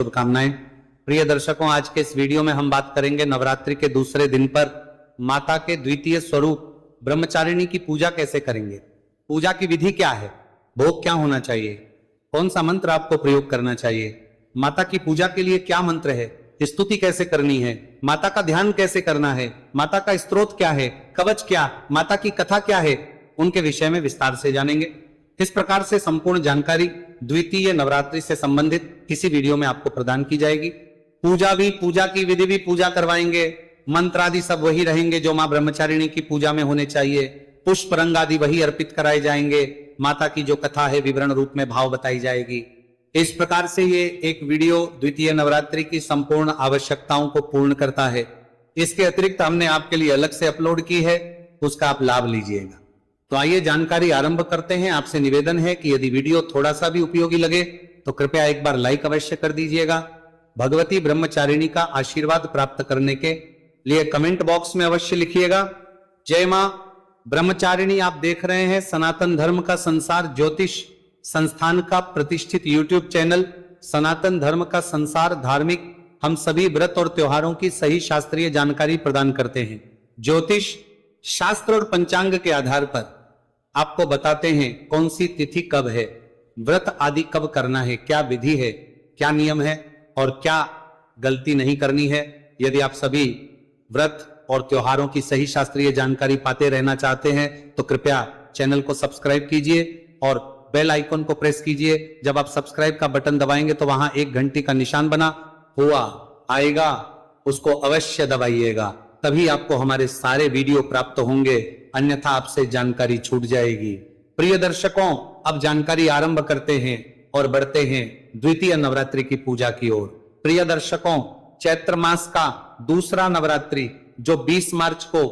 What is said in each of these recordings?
शुभकामनाएं। प्रिय दर्शकों, आज के इस वीडियो में हम बात करेंगे नवरात्रि के दूसरे दिन पर माता के द्वितीय स्वरूप ब्रह्मचारिणी की पूजा कैसे करेंगे, पूजा की विधि क्या है, भोग क्या होना चाहिए, कौन सा मंत्र आपको प्रयोग करना चाहिए, माता की पूजा के लिए क्या मंत्र है, स्तुति कैसे करनी है, माता का ध्यान कैसे करना है, माता का स्तोत्र क्या है, कवच क्या, माता की कथा क्या है, उनके विषय में विस्तार से जानेंगे। इस प्रकार से संपूर्ण जानकारी द्वितीय नवरात्रि से संबंधित इसी वीडियो में आपको प्रदान की जाएगी। पूजा भी, पूजा की विधि भी पूजा करवाएंगे, मंत्र आदि सब वही रहेंगे जो मां ब्रह्मचारिणी की पूजा में होने चाहिए, पुष्प रंग आदि वही अर्पित कराए जाएंगे, माता की जो कथा है विवरण रूप में भाव बताई जाएगी। इस प्रकार से ये एक वीडियो द्वितीय नवरात्रि की संपूर्ण आवश्यकताओं को पूर्ण करता है। इसके अतिरिक्त हमने आपके लिए अलग से अपलोड की है, उसका आप लाभ लीजिएगा। तो आइए जानकारी आरंभ करते हैं। आपसे निवेदन है कि यदि वीडियो थोड़ा सा भी उपयोगी लगे तो कृपया एक बार लाइक अवश्य कर दीजिएगा। भगवती ब्रह्मचारिणी का आशीर्वाद प्राप्त करने के लिए कमेंट बॉक्स में अवश्य लिखिएगा जय मां ब्रह्मचारिणी। आप देख रहे हैं सनातन धर्म का संसार ज्योतिष संस्थान का प्रतिष्ठित यूट्यूब चैनल सनातन धर्म का संसार धार्मिक। हम सभी व्रत और त्योहारों की सही शास्त्रीय जानकारी प्रदान करते हैं। ज्योतिष शास्त्र और पंचांग के आधार पर आपको बताते हैं कौन सी तिथि कब है, व्रत आदि कब करना है, क्या विधि है, क्या नियम है और क्या गलती नहीं करनी है। यदि आप सभी व्रत और त्योहारों की सही शास्त्रीय जानकारी पाते रहना चाहते हैं तो कृपया चैनल को सब्सक्राइब कीजिए और बेल आइकन को प्रेस कीजिए। जब आप सब्सक्राइब का बटन दबाएंगे तो वहां एक घंटी का निशान बना हुआ आएगा, उसको अवश्य दबाइएगा, तभी आपको हमारे सारे वीडियो प्राप्त होंगे, अन्यथा आपसे जानकारी छूट जाएगी। प्रिय दर्शकों, अब जानकारी आरंभ करते हैं और बढ़ते हैं द्वितीय नवरात्रि की पूजा की ओर। प्रिय दर्शकों, चैत्र मास का दूसरा नवरात्रि जो 20 मार्च को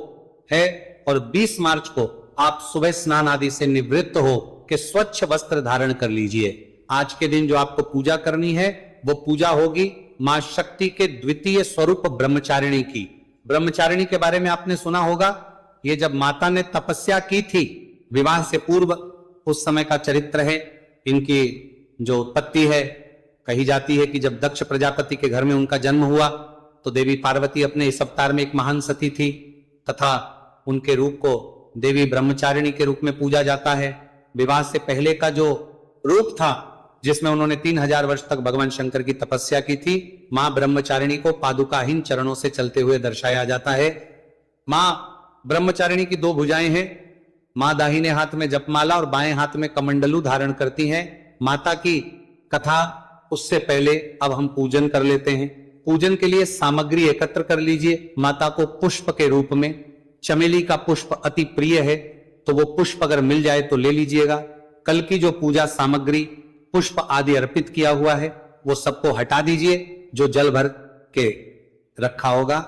है और 20 मार्च को आप सुबह स्नान आदि से निवृत्त हो के स्वच्छ वस्त्र धारण कर लीजिए। आज के दिन जो आपको पूजा करनी है वो पूजा होगी मां शक्ति के द्वितीय स्वरूप ब्रह्मचारिणी की। ब्रह्मचारिणी के बारे में आपने सुना होगा, ये जब माता ने तपस्या की थी विवाह से पूर्व, उस समय का चरित्र है। इनकी जो उत्पत्ति है, कही जाती है कि जब दक्ष प्रजापति के घर में उनका जन्म हुआ तो देवी पार्वती अपने इस अवतार में एक महान सती थी तथा उनके रूप को देवी ब्रह्मचारिणी के रूप में पूजा जाता है। विवाह से पहले का जो रूप था जिसमें उन्होंने 3000 वर्ष तक भगवान शंकर की तपस्या की थी, मां ब्रह्मचारिणी को पादुकाहीन चरणों से चलते हुए दर्शाया जाता है। मां ब्रह्मचारिणी की 2 भुजाएं हैं। मां दाहिने हाथ में जपमाला और बाएं हाथ में कमंडलू धारण करती हैं। माता की कथा उससे पहले अब हम पूजन कर लेते हैं। पूजन के लिए सामग्री एकत्र कर लीजिए। माता को पुष्प के रूप में चमेली का पुष्प अति प्रिय है, तो वो पुष्प अगर मिल जाए तो ले लीजिएगा। कल की जो पूजा सामग्री पुष्प आदि अर्पित किया हुआ है वो सबको हटा दीजिए, जो जल भर के रखा होगा।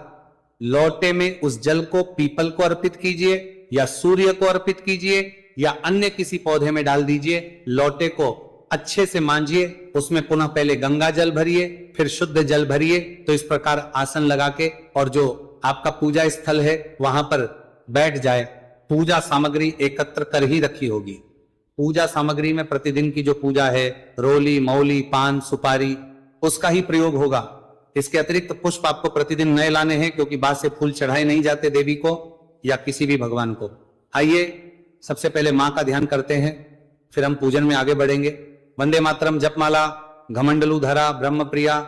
लोटे में उस जल को पीपल को अर्पित कीजिए या सूर्य को अर्पित कीजिए या अन्य किसी पौधे में डाल दीजिए। लोटे को अच्छे से मांजिए, उसमें पुनः पहले गंगा जल भरिए, फिर शुद्ध जल भरिए। तो इस प्रकार आसन लगा के और जो आपका पूजा स्थल है वहां पर बैठ जाए। पूजा सामग्री एकत्र कर ही रखी होगी। पूजा सामग्री में प्रतिदिन की जो पूजा है, रोली, मौली, पान, सुपारी, उसका ही प्रयोग होगा। इसके अतिरिक्त पुष्प आपको प्रतिदिन नए लाने हैं, क्योंकि बाद से फूल चढ़ाए नहीं जाते देवी को या किसी भी भगवान को। आइए सबसे पहले मां का ध्यान करते हैं, फिर हम पूजन में आगे बढ़ेंगे। वंदे मातरम, जपमाला, घमंडलू धरा, ब्रह्मप्रिया,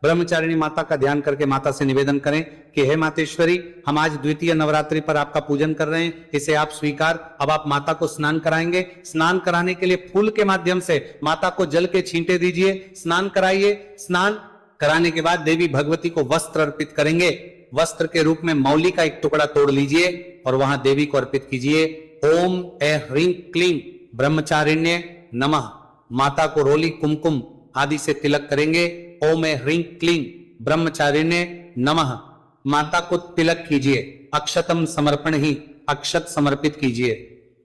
ब्रह्मचारिणी माता का ध्यान करके माता से निवेदन करें कि हे मातेश्वरी, हम आज द्वितीय नवरात्रि पर आपका पूजन कर रहे हैं, इसे आप स्वीकार। अब आप माता को स्नान कराएंगे। स्नान कराने के लिए फूल के माध्यम से माता को जल के छींटे दीजिए, स्नान कराइए। स्नान कराने के बाद देवी भगवती को वस्त्र अर्पित करेंगे। वस्त्र के रूप में मौली का एक टुकड़ा तोड़ लीजिए और वहां देवी को अर्पित कीजिए। ओम ऐ ह्रीं क्लीं ब्रह्मचारिण्य नमः। माता को रोली, कुमकुम आदि से तिलक करेंगे। ओम ऐ ह्रीं क्लीं ब्रह्मचारिण्य नमः। माता को तिलक कीजिए, अक्षतम समर्पण ही, अक्षत समर्पित कीजिए।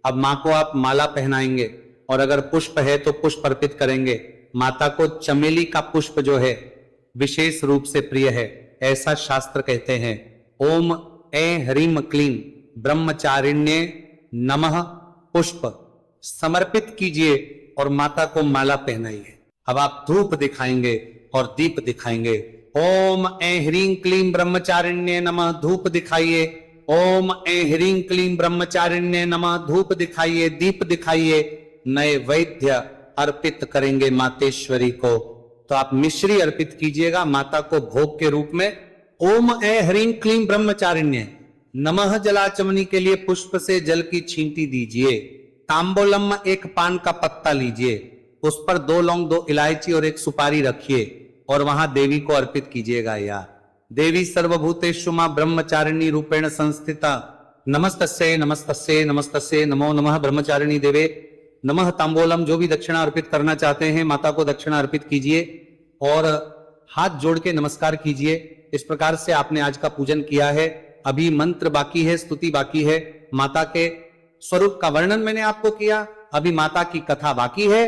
अब मां को आप माला पहनाएंगे और अगर पुष्प है तो पुष्प अर्पित करेंगे। माता को चमेली का पुष्प जो है विशेष रूप से प्रिय है, ऐसा शास्त्र कहते हैं। ओम ऐ ह्रीं क्लीं ब्रह्मचारिण्य नमः पुष्प समर्पित कीजिए और माता को माला पहनाइए। अब आप धूप दिखाएंगे और दीप दिखाएंगे। ओम ऐं ह्रीं क्लीं ब्रह्मचारिण्ये नमः, धूप दिखाइए। ओम ऐं ह्रीं क्लीं ब्रह्मचारिण्ये नमः, धूप दिखाइए, दीप दिखाइए। नैवेद्य अर्पित करेंगे मातेश्वरी को। तो आप मिश्री अर्पित कीजिएगा माता को भोग के रूप में। ओम ऐं ह्रीं क्लीं ब्रह्मचारिण्ये नमः जलाचमनी के लिए पुष्प से जल की छींटी दीजिए। तांबोलम एक पान का पत्ता लीजिए, उस पर 2 लौंग 2 इलायची और 1 सुपारी रखिए और वहां देवी को अर्पित कीजिएगा। या देवी सर्वभूतेषु मां ब्रह्मचारिणी रूपेण संस्थिता, नमस्तस्यै नमस्तस्यै नमस्तस्यै नमो नमः ब्रह्मचारिणी देवे नमः। तांबोलम, जो भी दक्षिणा अर्पित करना चाहते हैं माता को दक्षिणा अर्पित कीजिए और हाथ जोड़ के नमस्कार कीजिए। इस प्रकार से आपने आज का पूजन किया है। अभी मंत्र बाकी है, स्तुति बाकी है। माता के स्वरूप का वर्णन मैंने आपको किया, अभी माता की कथा बाकी है।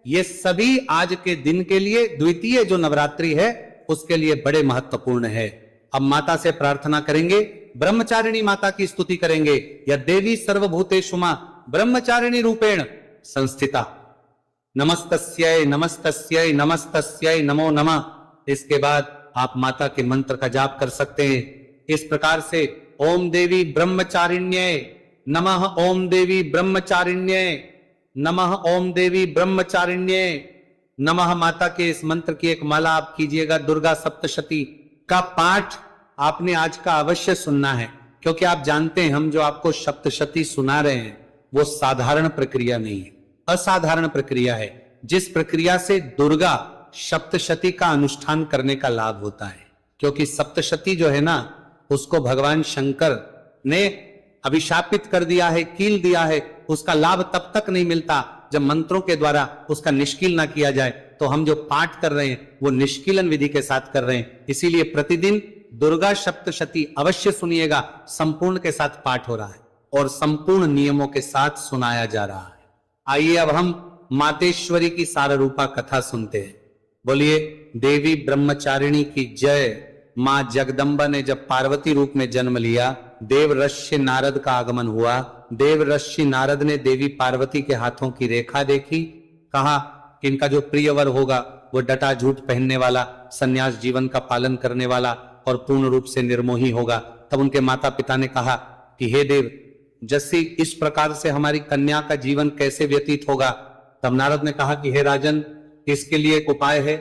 ये सभी आज के दिन के लिए, द्वितीय जो नवरात्रि है उसके लिए बड़े महत्वपूर्ण है। अब माता से प्रार्थना करेंगे, ब्रह्मचारिणी माता की स्तुति करेंगे। या देवी सर्वभूतेषु मां ब्रह्मचारिणी रूपेण संस्थिता, नमस्तस्यै नमस्तस्यै नमस्तस्यै नमो नमः। इसके बाद आप माता के मंत्र का जाप कर सकते हैं इस प्रकार से, ओम देवी ब्रह्मचारिण्ये नमः, ओम देवी ब्रह्मचारिण्ये नमः, ओम देवी ब्रह्मचारिण्ये नमः। माता के इस मंत्र की एक माला आप कीजिएगा। दुर्गा सप्तशती का पाठ आपने आज का अवश्य सुनना है, क्योंकि आप जानते हैं हम जो आपको सप्तशती सुना रहे हैं वो साधारण प्रक्रिया नहीं है, असाधारण प्रक्रिया है। जिस प्रक्रिया से दुर्गा सप्तशती का अनुष्ठान करने का लाभ होता है, क्योंकि सप्तशती जो है ना उसको भगवान शंकर ने अभिशापित कर दिया है, कील दिया है। उसका लाभ तब तक नहीं मिलता जब मंत्रों के द्वारा उसका निष्कील ना किया जाए। तो हम जो पाठ कर रहे हैं वो निष्कीलन विधि के साथ कर रहे हैं। इसीलिए प्रतिदिन दुर्गा सप्तशती अवश्य सुनिएगा। संपूर्ण के साथ पाठ हो रहा है और संपूर्ण नियमों के साथ सुनाया जा रहा है। आइए अब हम मातेश्वरी की साररूपा कथा सुनते हैं। बोलिए देवी ब्रह्मचारिणी की जय। मां जगदम्बा ने जब पार्वती रूप में जन्म लिया, देव ऋषि नारद का आगमन हुआ। देव ऋषि नारद ने देवी पार्वती के हाथों की रेखा देखी, कहा कि इनका जो प्रियवर होगा वो डटा झूठ पहनने वाला, सन्यास जीवन का पालन करने वाला और पूर्ण रूप से निर्मोही होगा। तब उनके माता पिता ने कहा कि हे देव, जैसे इस प्रकार से हमारी कन्या का जीवन कैसे व्यतीत होगा। तब नारद ने कहा कि हे राजन, इसके लिए एक उपाय है।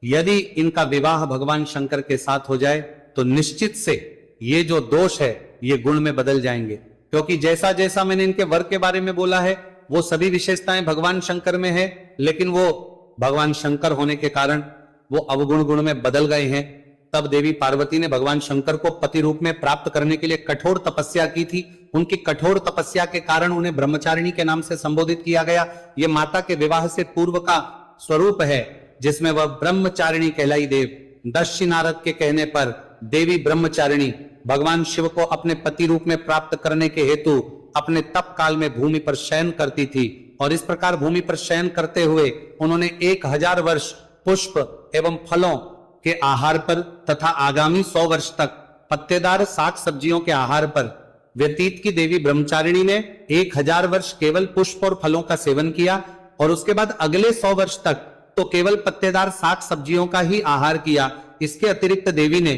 यदि इनका विवाह भगवान शंकर के साथ हो जाए तो निश्चित से ये जो दोष है ये गुण में बदल जाएंगे, क्योंकि जैसा जैसा मैंने इनके वर के बारे में बोला है वो सभी विशेषताएं भगवान शंकर में है, लेकिन वो भगवान शंकर होने के कारण वो अवगुण गुण में बदल गए हैं। तब देवी पार्वती ने भगवान शंकर को पति रूप में प्राप्त करने के लिए कठोर तपस्या की थी। उनकी कठोर तपस्या के कारण उन्हें ब्रह्मचारिणी के नाम से संबोधित किया गया। ये माता के विवाह से पूर्व का स्वरूप है, जिसमें वह ब्रह्मचारिणी कहलाई। देव दस्यु नारद के कहने पर देवी ब्रह्मचारिणी भगवान शिव को अपने पति रूप में प्राप्त करने के हेतु अपने तप काल में भूमि पर शयन करती थी। और इस प्रकार भूमि पर शयन करते हुए उन्होंने 1000 वर्ष पुष्प एवं फलों के आहार पर तथा आगामी 100 वर्ष तक पत्तेदार साग सब्जियों के आहार पर व्यतीत की। देवी ब्रह्मचारिणी ने 1000 वर्ष केवल पुष्प और फलों का सेवन किया और उसके बाद अगले 100 वर्ष तक तो केवल पत्तेदार साग सब्जियों का ही आहार किया। इसके अतिरिक्त देवी ने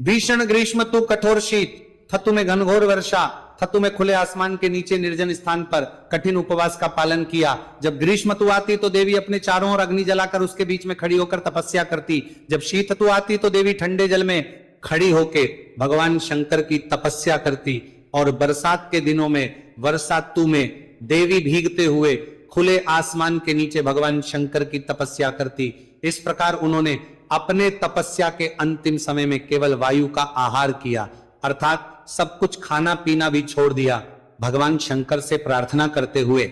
भीषण ग्रीष्म तु कठोर शीत, थतु में घनघोर वर्षा, थतु में खुले आसमान के नीचे निर्जन स्थान पर कठिन उपवास का पालन किया। जब ग्रीष्म ऋतु आती तो देवी अपने चारों ओर अग्नि जलाकर उसके बीच में खड़ी होकर तपस्या करती। जब शीत ऋतु आती तो देवी ठंडे जल में खड़ी होकर भगवान शंकर की तपस्या करती। और बरसात के दिनों में वर्षातु में देवी भीगते हुए खुले आसमान के नीचे भगवान शंकर की तपस्या करती। इस प्रकार उन्होंने अपने तपस्या के अंतिम समय में केवल वायु का आहार किया, अर्थात सब कुछ खाना पीना भी छोड़ दिया। भगवान शंकर से प्रार्थना करते हुए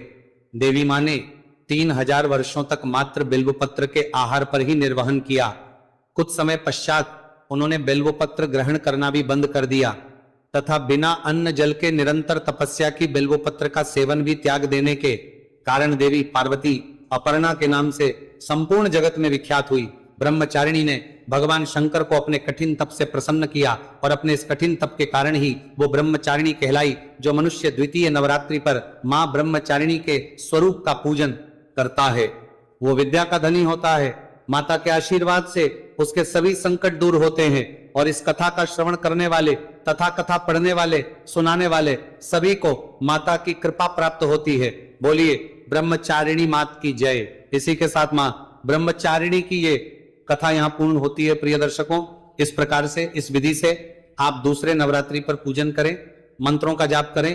देवी मां ने 3000 वर्षों तक मात्र बिल्वपत्र के आहार पर ही निर्वहन किया। कुछ समय पश्चात उन्होंने बिल्वपत्र ग्रहण करना भी बंद कर दिया तथा बिना अन्न जल के निरंतर तपस्या की बिल्वपत्र का सेवन भी त्याग देने के कारण देवी पार्वती अपर्णा के नाम से संपूर्ण जगत में विख्यात हुई। ब्रह्मचारिणी ने भगवान शंकर को अपने कठिन तप से प्रसन्न किया और अपने इस कठिन तप के कारण ही वो ब्रह्मचारिणी कहलाई। जो मनुष्य द्वितीय नवरात्रि पर मां ब्रह्मचारिणी के स्वरूप का पूजन करता है वो विद्या का धनी होता है। माता के आशीर्वाद से उसके सभी संकट दूर होते हैं और इस कथा का श्रवण करने वाले तथा कथा पढ़ने वाले सुनाने वाले सभी को माता की कृपा प्राप्त होती है। बोलिए ब्रह्मचारिणी मात की जय। इसी के साथ मां ब्रह्मचारिणी की ये कथा यहाँ पूर्ण होती है। प्रिय दर्शकों, इस प्रकार से इस विधि से आप दूसरे नवरात्रि पर पूजन करें, मंत्रों का जाप करें